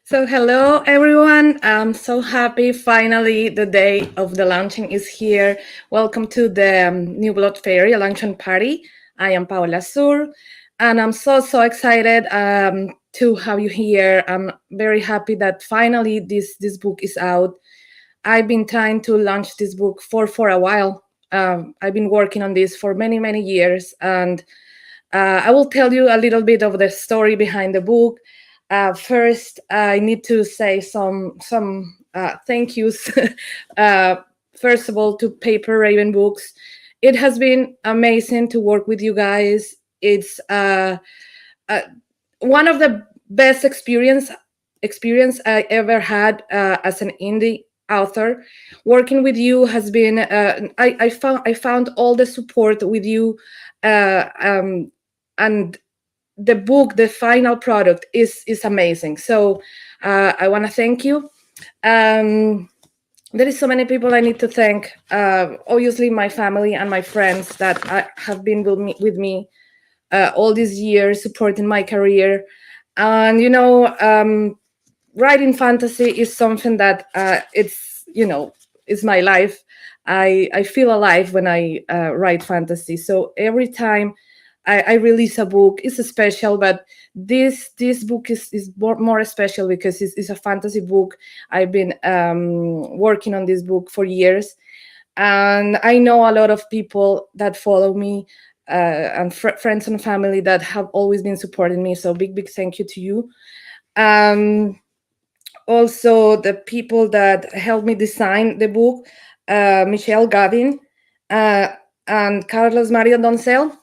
So, hello everyone. I'm so happy finally the day of the launching is here. Welcome to the New Blood Fairy launching party. I am Paola Sur, and I'm so excited to have you here. I'm very happy that finally this book is out. I've been trying to launch this book for a while. I've been working on this for many years, and I will tell you a little bit of the story behind the book. First, I need to say some thank yous. uh, First of all, to Paper Raven Books. It has been amazing to work with you guys. It's uh, one of the best experience I ever had as an indie author. Working with you has been I found all the support with you, um, and the book, the final product is amazing. So I want to thank you. Um, there is so many people I need to thank. Obviously, my family and my friends that have been with me all these years, supporting my career. And writing fantasy is something that is my life. I feel alive when I write fantasy. So every time I release a book, it's special. But this book is more special because it's a fantasy book. I've been working on this book for years, and I know a lot of people that follow me, and friends and family that have always been supporting me. So big thank you to you. Um, Also, the people that helped me design the book, Michelle Gavin, uh, and Carlos Mario Doncel.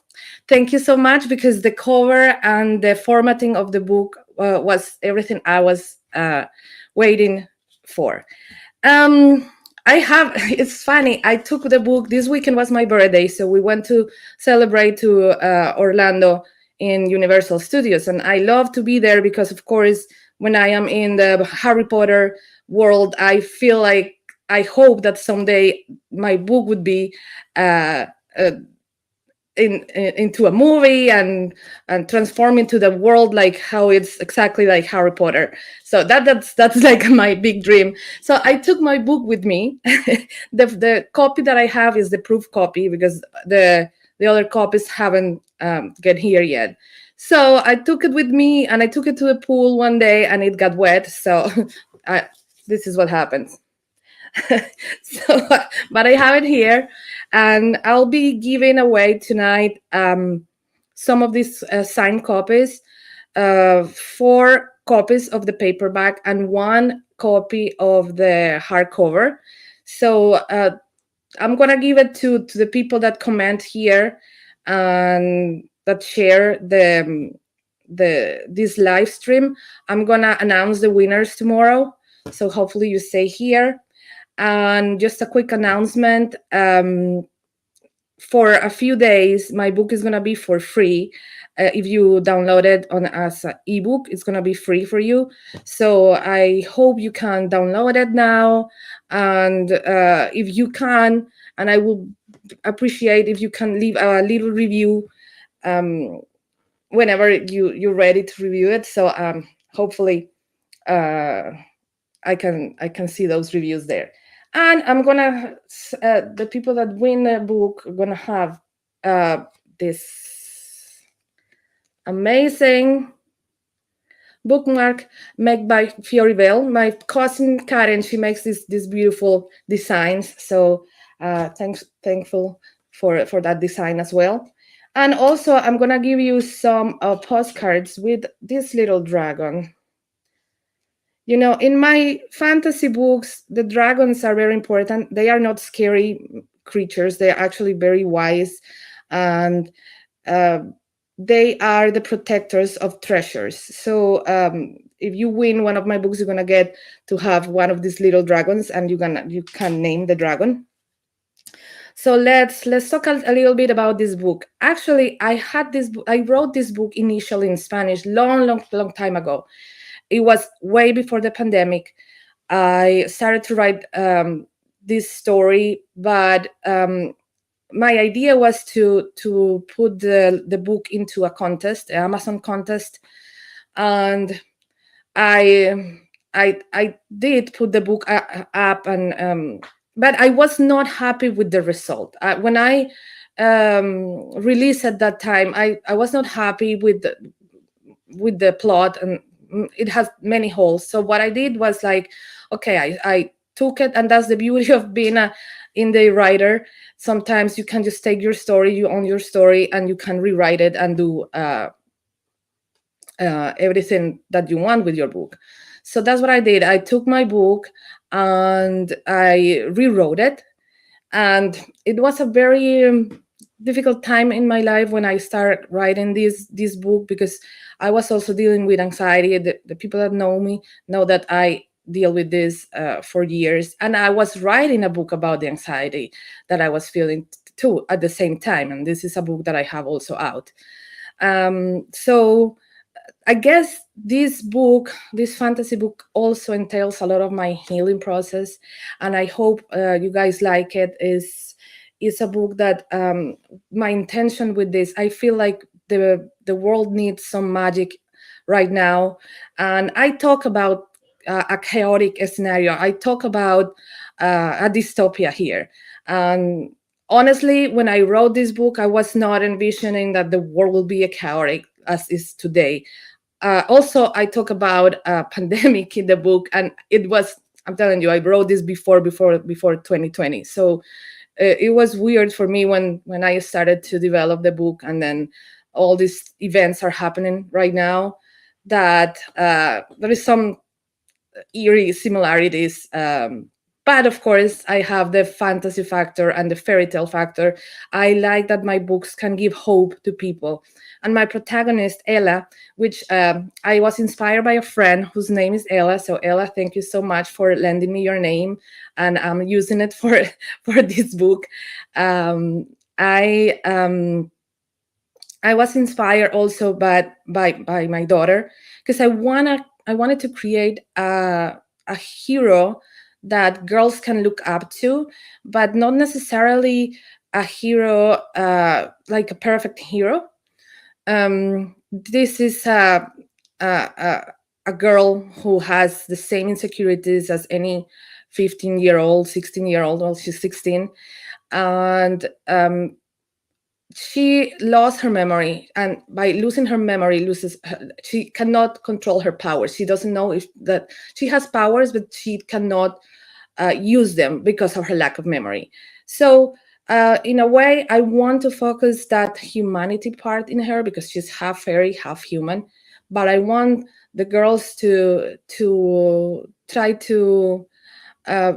Thank you so much, because the cover and the formatting of the book was everything I was waiting for. Um, I have. It's funny. I took the book. This weekend was my birthday, so we went to celebrate to Orlando in Universal Studios, and I love to be there because, of course, when I am in the Harry Potter world, I feel like I hope that someday my book would be uh, uh, into a movie and transform into the world like how it's exactly like Harry Potter. So that's like my big dream. So I took my book with me. The copy that I have is the proof copy, because the other copies haven't get here yet. So I took it with me, and I took it to the pool one day, and it got wet. So I, this is what happens. So, but I have it here, and I'll be giving away tonight some of these signed copies, four copies of the paperback and one copy of the hardcover. So I'm gonna give it to the people that comment here and that share the this live stream. I'm gonna announce the winners tomorrow. So hopefully you stay here. And just a quick announcement, for a few days, my book is going to be for free. If you download it on as an ebook, it's going to be free for you. So I hope you can download it now. And if you can, and I will appreciate if you can leave a little review um, whenever you're ready to review it. So hopefully uh, I can see those reviews there. And I'm gonna the people that win the book are gonna have this amazing bookmark made by Fiori Bell. My cousin Karen, she makes these beautiful designs. So thankful for that design as well. And also, I'm gonna give you some postcards with this little dragon. In my fantasy books, the dragons are very important. They are not scary creatures, they're actually very wise. And uh, they are the protectors of treasures. So if you win one of my books, you're gonna get to have one of these little dragons, and you can name the dragon. So let's talk a little bit about this book. Actually, I wrote this book initially in Spanish long time ago. It was way before the pandemic. I started to write this story, but my idea was to put the book into a contest, an Amazon contest, and I I did put the book up, and but I was not happy with the result. When I released at that time, I was not happy with the plot, and it has many holes. So what I did was like, okay, I took it, and that's the beauty of being a indie writer. Sometimes you can just take your story, you own your story, and you can rewrite it and do everything that you want with your book. So that's what I did. I took my book and I rewrote it, and it was a very difficult time in my life when I started writing this book, because I was also dealing with anxiety. The people that know me know that I deal with this for years, and I was writing a book about the anxiety that I was feeling too at the same time, and this is a book that I have also out. So I guess this book, this fantasy book, also entails a lot of my healing process, and I hope you guys like it. Is a book that my intention with this. I feel like the world needs some magic right now, and I talk about a chaotic scenario. I talk about a dystopia here, and honestly, when I wrote this book, I was not envisioning that the world will be a chaotic as is today. Also, I talk about a pandemic in the book, and it was, I'm telling you, I wrote this before 2020. So it was weird for me when I started to develop the book, and then all these events are happening right now, that there is some eerie similarities. But of course, I have the fantasy factor and the fairy tale factor. I like that my books can give hope to people. And my protagonist, Ella, which I was inspired by a friend whose name is Ella. So, Ella, thank you so much for lending me your name. And I'm using it for, for this book. Um, I. I was inspired also by my daughter, because I wanted to create a hero that girls can look up to, but not necessarily a hero like a perfect hero. This is a girl who has the same insecurities as any 15-year-old, 16-year-old. Well, she's 16, and she lost her memory, and by losing her memory, she cannot control her powers. She doesn't know if that she has powers, but she cannot use them because of her lack of memory. So in a way, I want to focus that humanity part in her, because she's half fairy, half human. But I want the girls to try to uh,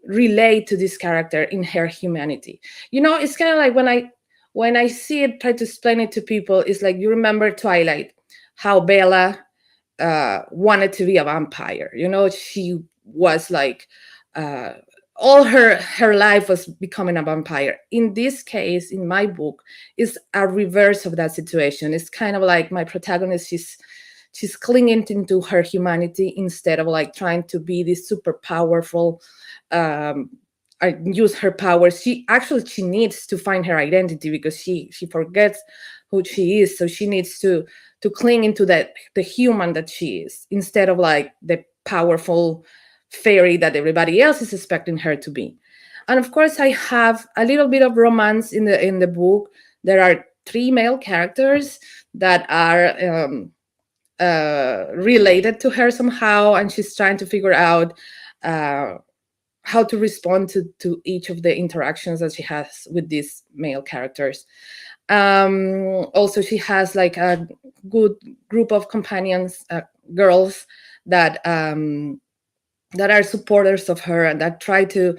relate to this character in her humanity. It's kind of like when I see it, try to explain it to people. It's like, you remember Twilight, how Bella wanted to be a vampire. She was like uh, all her life was becoming a vampire. In this case, in my book, is a reverse of that situation. It's kind of like my protagonist, she's clinging into her humanity instead of like trying to be this super powerful, um, use her powers. She needs to find her identity, because she forgets who she is. So she needs to cling into the human that she is, instead of like the powerful fairy that everybody else is expecting her to be. And of course, I have a little bit of romance in the book. There are three male characters that are related to her somehow, and she's trying to figure out how to respond to each of the interactions that she has with these male characters. Also, she has like a good group of companions, girls that are supporters of her, and that try to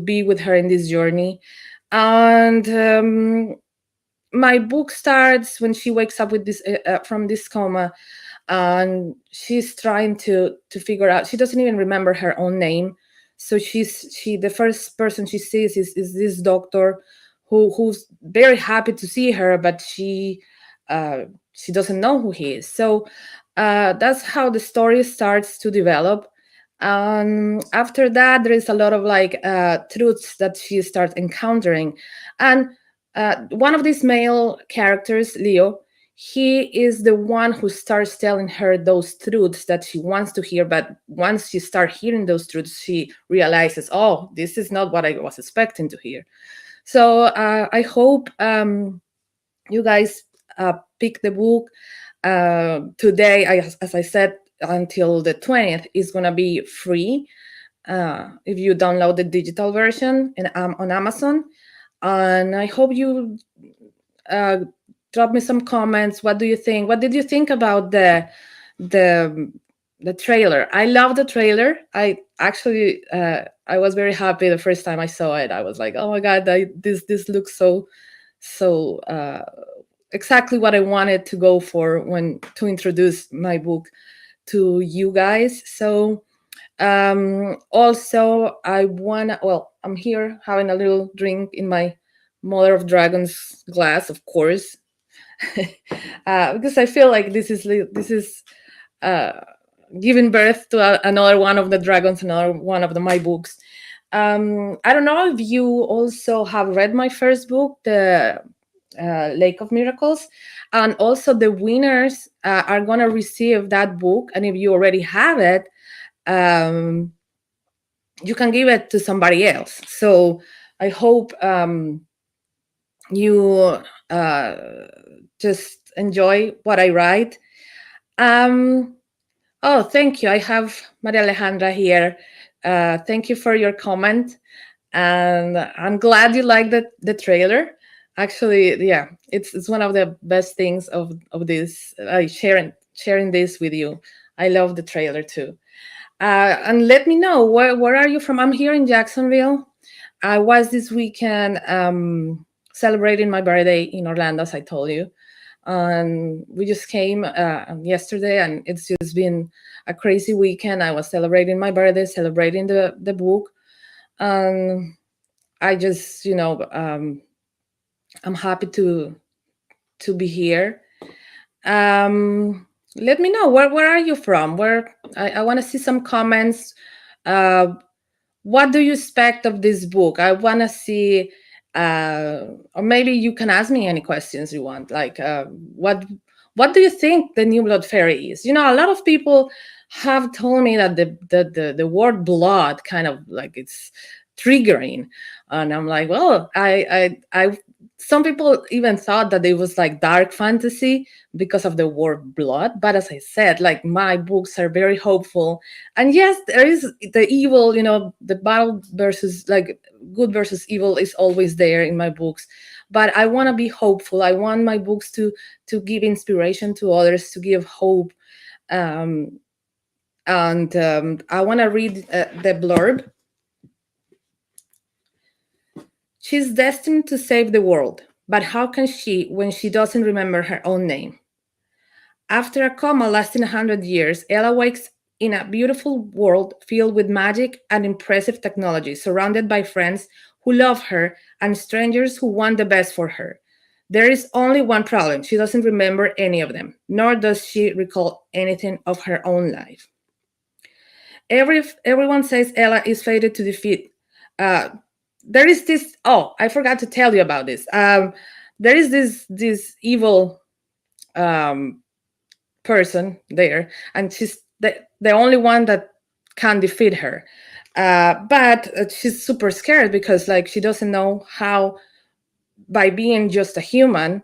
be with her in this journey. And my book starts when she wakes up with this from this coma, and she's trying to figure out. She doesn't even remember her own name. So the first person she sees is this doctor who's very happy to see her, but she doesn't know who he is. So that's how the story starts to develop. After that, there is a lot of like truths that she starts encountering. And one of these male characters, Leo, he is the one who starts telling her those truths that she wants to hear. But once she starts hearing those truths, she realizes, oh, this is not what I was expecting to hear. So I hope you guys pick the book. Today, as I said, until the 20th, is going to be free if you download the digital version on Amazon. And I hope you uh, drop me some comments. What do you think? What did you think about the the trailer? I love the trailer. I actually I was very happy the first time I saw it. I was like, oh my god, this looks so exactly what I wanted to go for when to introduce my book to you guys. So also I wanna, well, I'm here having a little drink in my Mother of Dragons glass, of course, because I feel like this is uh, giving birth to another one of the dragons, another one of my books. I don't know if you also have read my first book, the Lake of Miracles, and also the winners are gonna receive that book. And if you already have it, um, you can give it to somebody else. So I hope you uh, just enjoy what I write. Um, oh, thank you. I have Maria Alejandra here. Thank you for your comment, and I'm glad you liked the trailer. Actually, yeah, it's one of the best things of this. Sharing this with you. I love the trailer too. And let me know where are you from? I'm here in Jacksonville. I was this weekend celebrating my birthday in Orlando, as I told you. And we just came yesterday, and it's just been a crazy weekend. I was celebrating my birthday, celebrating the book. And I just, I'm happy to be here. Let me know where are you from? Where I want to see some comments. Uh, what do you expect of this book? I want to see, or maybe you can ask me any questions you want. Like, what do you think the New Blood Fairy is? A lot of people have told me that the word blood kind of like it's triggering, and I'm like, well, I some people even thought that it was like dark fantasy because of the word blood. But as I said, like my books are very hopeful, and yes, there is the evil, the battle versus like good versus evil is always there in my books. But I want to be hopeful. I want my books to give inspiration to others, to give hope. Um, and I want to read the blurb. She's destined to save the world, but how can she when she doesn't remember her own name? After a coma lasting 100 years, Ella wakes in a beautiful world filled with magic and impressive technology, surrounded by friends who love her and strangers who want the best for her. There is only one problem: she doesn't remember any of them, nor does she recall anything of her own life. Everyone says Ella is fated to defeat. Uh, there is this. Oh, I forgot to tell you about this. There is this evil um, person there, and she's the only one that can defeat her. But she's super scared because like she doesn't know how, by being just a human,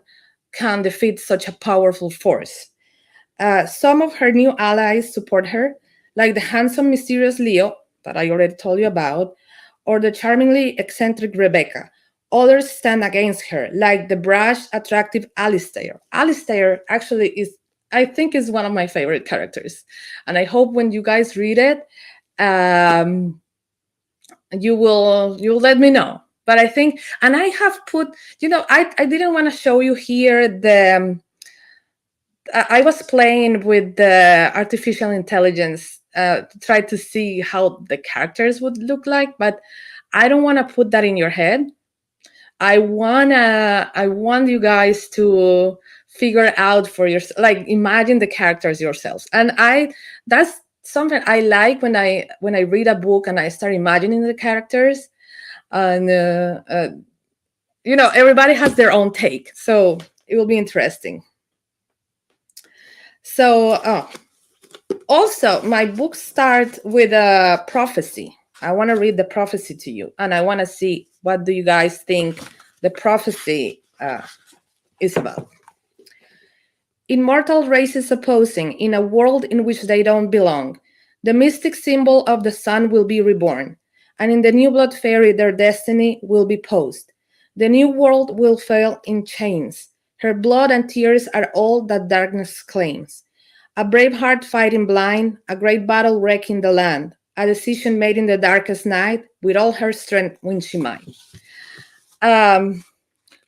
can defeat such a powerful force. Some of her new allies support her, like the handsome, mysterious Leo that I already told you about, or the charmingly eccentric Rebecca. Others stand against her, like the brash, attractive Alistair. Alistair actually is, I think, is one of my favorite characters, and I hope when you guys read it, um, you'll let me know. But I think, and I have put, I didn't want to show you here the. I was playing with the artificial intelligence to try to see how the characters would look like, but I don't want to put that in your head. I want you guys to figure out for yourself, like imagine the characters yourselves. And that's something I like when I read a book and I start imagining the characters. And everybody has their own take, so it will be interesting. So, also, my books start with a prophecy. I want to read the prophecy to you, and I want to see what do you guys think the prophecy is about. Immortal races opposing in a world in which they don't belong. The mystic symbol of the sun will be reborn, and in the new blood fairy their destiny will be posed. The new world will fail in chains. Her blood and tears are all that darkness claims. A brave heart fighting blind, a great battle wrecking the land, a decision made in the darkest night, with all her strength when she might. Um,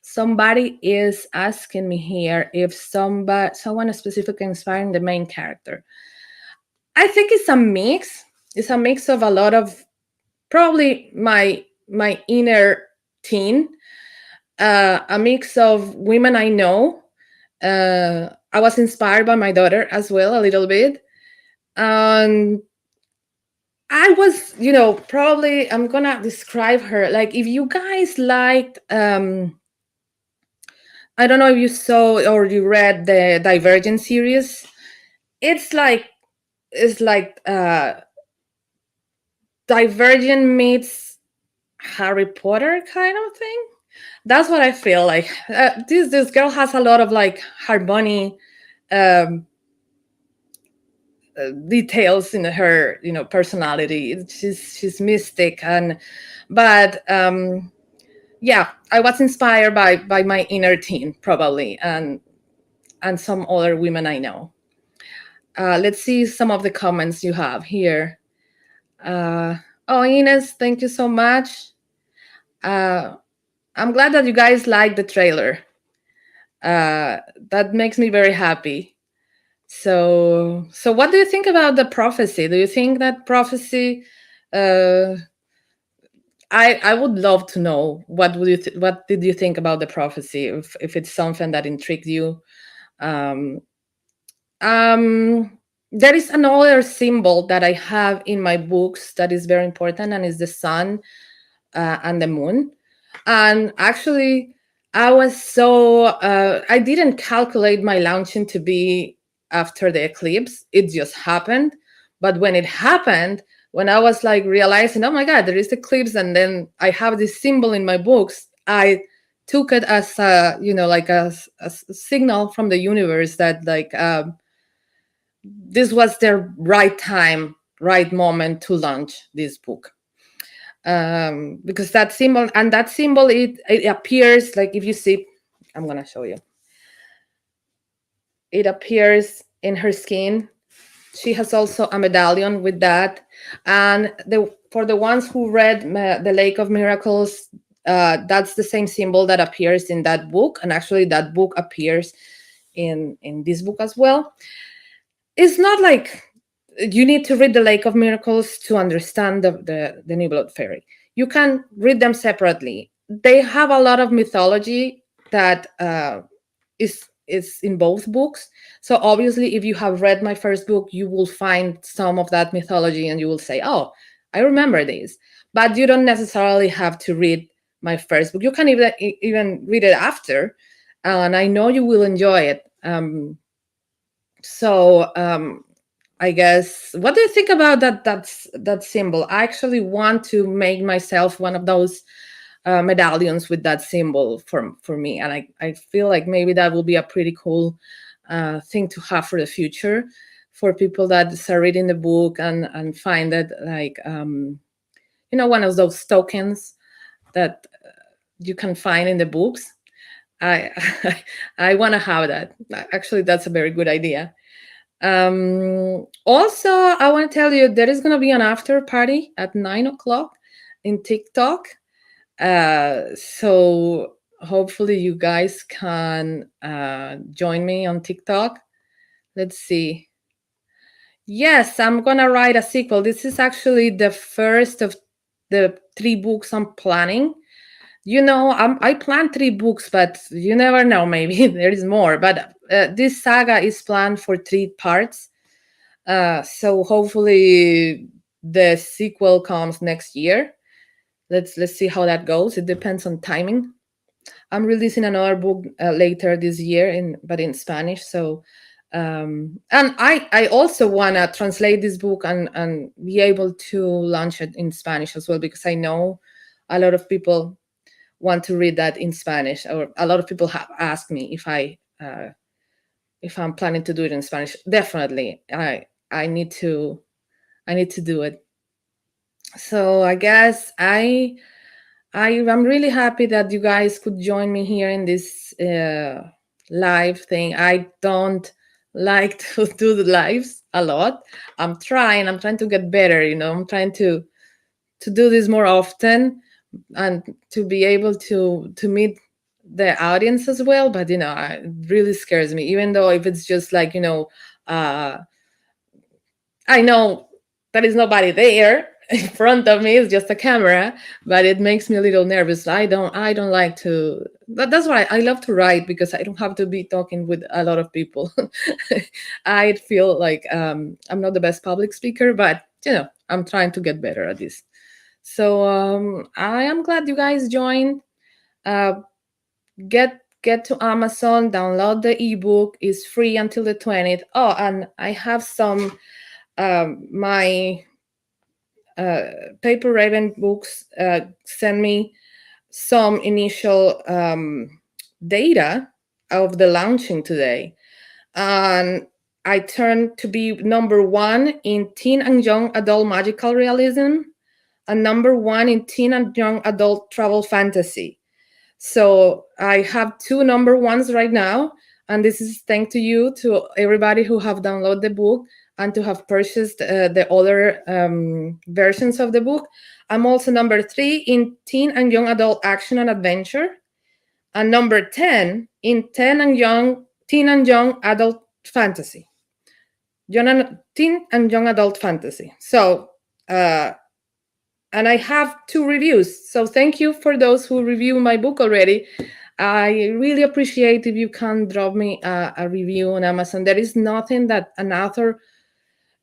Somebody is asking me here if someone specifically inspiring the main character. I think it's a mix. It's a mix of a lot of probably my inner teen, a mix of women I know. I was inspired by my daughter as well a little bit, and I was, probably I'm gonna describe her like if you guys liked I don't know if you saw or you read the Divergent series. It's like Divergent meets Harry Potter kind of thing. That's what I feel like. This girl has a lot of like harmony um, details in her personality. She's mystic and but yeah, I was inspired by my inner teen probably and some other women I know. Let's see some of the comments you have here. Uh, oh, Ines, thank you so much. Uh, I'm glad that you guys like the trailer. That makes me very happy. So what do you think about the prophecy? Do you think that prophecy? Uh, I would love to know what did you think about the prophecy? If it's something that intrigued you. Um, Um, there is another symbol that I have in my books that is very important, and is the sun and the moon. And actually, I didn't calculate my launching to be after the eclipse. It just happened. But when it happened, when I was like realizing, oh my God, there is eclipse, and then I have this symbol in my books, I took it as like a signal from the universe that like this was the right time, right moment to launch this book. Because that symbol, it appears like if you see, I'm gonna show you. It appears in her skin. She has also a medallion with that. And for the ones who read The Lake of Miracles, that's the same symbol that appears in that book. And actually, that book appears in this book as well. It's not like you need to read the Lake of Miracles to understand the New Blood Fairy. You can read them separately. They have a lot of mythology that is in both books. So obviously, if you have read my first book, you will find some of that mythology, and you will say, "Oh, I remember this." But you don't necessarily have to read my first book. You can even read it after, and I know you will enjoy it. So I guess, what do you think about that symbol? I actually want to make myself one of those medallions with that symbol for me, and I feel like maybe that will be a pretty cool thing to have for the future, for people that start reading the book and find it like one of those tokens that you can find in the books. I I want to have that. Actually, that's a very good idea. Also, I want to tell you there is going to be an after party at 9 o'clock in TikTok. So hopefully you guys can join me on TikTok. Let's see. Yes, I'm going to write a sequel. This is actually the first of the 3 books I'm planning. I plan 3 books, but you never know. Maybe there is more. But this saga is planned for 3 parts. So hopefully the sequel comes next year. Let's see how that goes. It depends on timing. I'm releasing another book later this year but in Spanish. So And I also want to translate this book and be able to launch it in Spanish as well, because I know a lot of people want to read that in Spanish, or a lot of people have asked me if I'm planning to do it in Spanish. Definitely, I need to do it. So I guess I'm really happy that you guys could join me here in this live thing. I don't like to do the lives a lot. I'm trying to get better, I'm trying to do this more often, and to be able to meet the audience as well. But it really scares me, even though if it's just like, uh I know there is nobody there in front of me. It's just a camera, but it makes me a little nervous. I don't like to. That's why I love to write, because I don't have to be talking with a lot of people. I feel like I'm not the best public speaker, but I'm trying to get better at this. So I am glad you guys joined. Uh, get to Amazon, download the ebook. It's free until the 20th. Oh, and I have some my Paper Raven books sent me some initial data of the launching today, and I turned to be number one in teen and young adult magical realism, and number one in teen and young adult travel fantasy. So I have two number ones right now, and this is thanks to you, to everybody who have downloaded the book and to have purchased the other versions of the book. I'm also number three in teen and young adult action and adventure, and number 10 in teen and young adult fantasy, teen and young adult fantasy. So. And I have two reviews. So thank you for those who review my book already. I really appreciate if you can drop me a review on Amazon. There is nothing that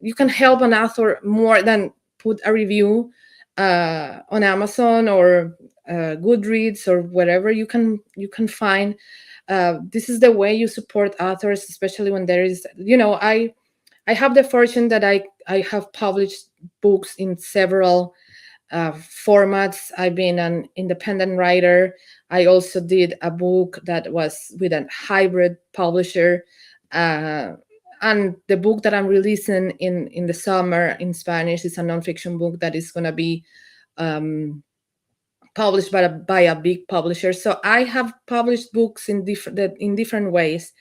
you can help an author more than put a review on Amazon or Goodreads or wherever you can find. This is the way you support authors, especially when there is, I have the fortune that I have published books in several formats. I've been an independent writer. I also did a book that was with a hybrid publisher. And the book that I'm releasing in the summer in Spanish is a nonfiction book that is going to be published by a big publisher. So I have published books in different ways,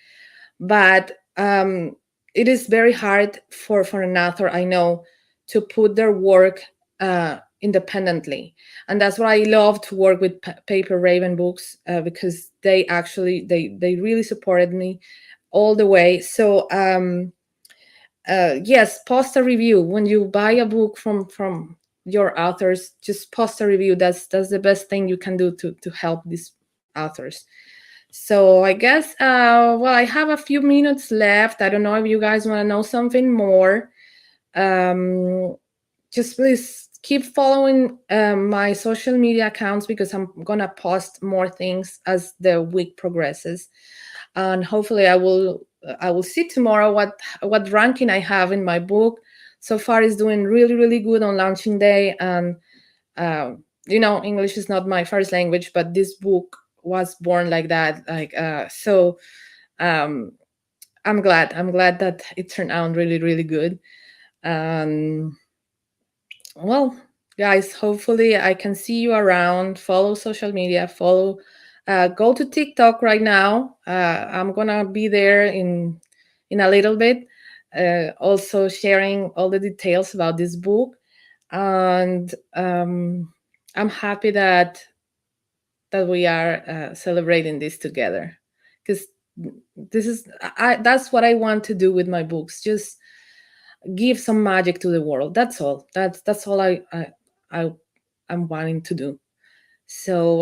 but it is very hard for an author, I know, to put their work independently, and that's why I love to work with Paper Raven books, because they actually they really supported me all the way. So yes, post a review when you buy a book from your authors. Just post a review. That's the best thing you can do to help these authors. So I guess well, I have a few minutes left. I don't know if you guys want to know something more. Just please keep following my social media accounts, because I'm gonna post more things as the week progresses, and hopefully I will see tomorrow what ranking I have in my book. So far is doing really, really good on launching day, and English is not my first language, but this book was born like that. So I'm glad that it turned out really, really good. Well, guys, hopefully I can see you around. Follow social media, go to TikTok right now. I'm gonna be there in a little bit, also sharing all the details about this book. And I'm happy that we are celebrating this together, because that's what I want to do with my books. Just give some magic to the world. That's all. That's all I I'm wanting to do. So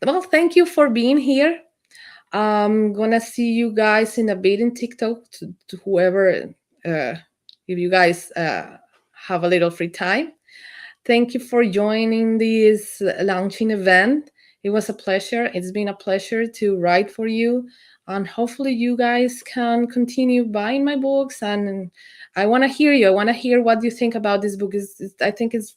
well, thank you for being here. I'm gonna see you guys in a bit in TikTok, to whoever, if you guys have a little free time. Thank you for joining this launching event. It was a pleasure. It's been a pleasure to write for you. And hopefully, you guys can continue buying my books. And I want to hear you. I want to hear what you think about this book. I think it's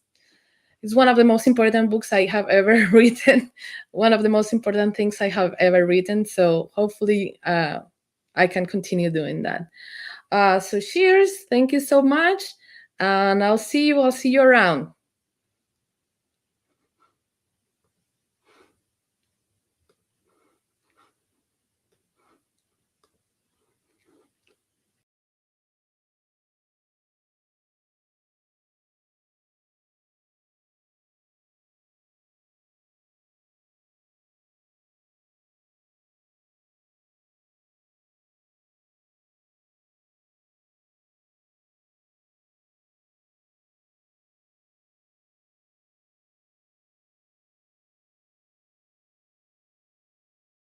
one of the most important books I have ever written. One of the most important things I have ever written. So hopefully, I can continue doing that. So cheers. Thank you so much. And I'll see you. I'll see you around.